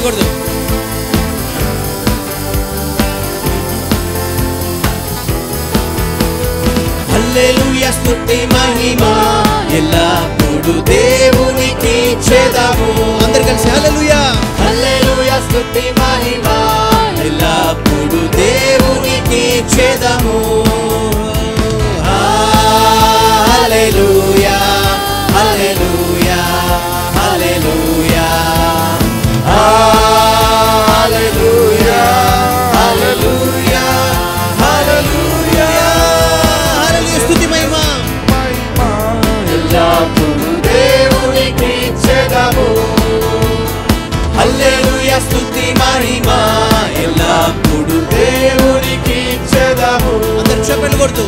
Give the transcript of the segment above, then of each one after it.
చప్పట్లు కొడదు. హల్లెలూయా స్తుతి మహిమ ఎల్లప్పుడూ దేవునికి ఇచ్చేదాము. అందరు కలిసి హల్లెలూయా. హల్లెలూయా స్తుతి మహిమ ఎల్లప్పుడూ దేవునికి ఇచ్చేదాము. హల్లెలూయా హల్లెలూయా హల్లెలూయా హల్లెలూయా హల్లెలూయా హల్లెలూయా హల్లెలూయా స్తుతి మహిమ ఎల్లప్పుడూ దేవునికి ఇచ్చేదాము. హల్లెలూయా స్తుతి మహిమ ఎల్లప్పుడూ దేవునికి ఇచ్చేదాము. అందరూ చప్పట్లు కొడుతూ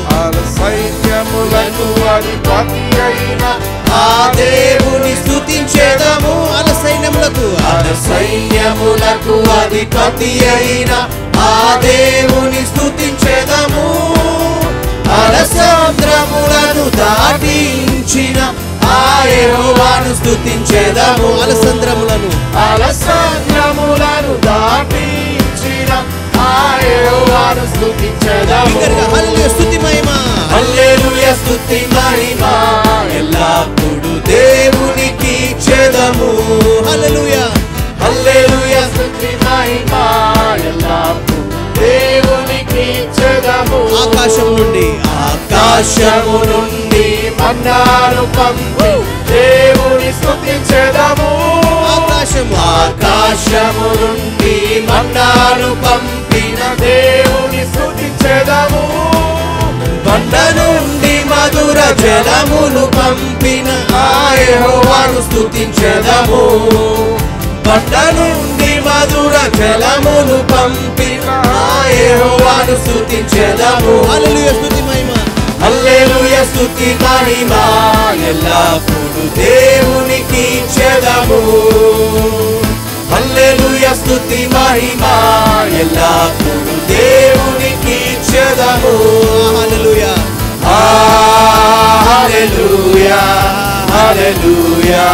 సైన్యములకు అధిపతి అయిన ఆ దేవుని స్తుతించేదాము. సైన్యములకు అధిపతి అయిన ఆ దేవుని స్తుతించేదాము. అలసంద్రములను దాటించిన ఆ యెహోవాను స్తుతించేదాము. అలసంద్రములను దాటించిన ఆ యెహోవాను స్తుతించేదాము. హల్లెలూయా స్తుతి మహిమ హల్లెలూయా స్తుతి మహిమ ఎల్లప్పుడూ దేవునికి ఇచ్చేదాము. హల్లెలూయా హల్లెలూయా స్తుతి మహిమ ఎల్లప్పుడూ దేవునికి ఇచ్చేదాము. ఆకాశము నుండి మన్నాను పంపి దేవుని స్తుతించేదాము. ఆకాశము నుండి మన్నాను పంపిన దేవుని స్తుతించేదాము. బండ నుండి మధుర జలములు పంపిన ఆ యెహోవాను స్తుతించేదాము. బండ నుండి మధుర జలములు పంపిన ఆ యెహోవాను స్తుతించేదాము. హల్లెలూయా స్తుతి మహిమ హల్లెలూయా స్తుతి మహిమ ఎల్లప్పుడూ దేవునికి ఇచ్చేదాము. హల్లెలూయా స్తుతి మహిమ ఎల్లప్పుడూ దేవునికి ఇచ్చేదాము. హల్లెలూయా హల్లెలూయా హల్లెలూయా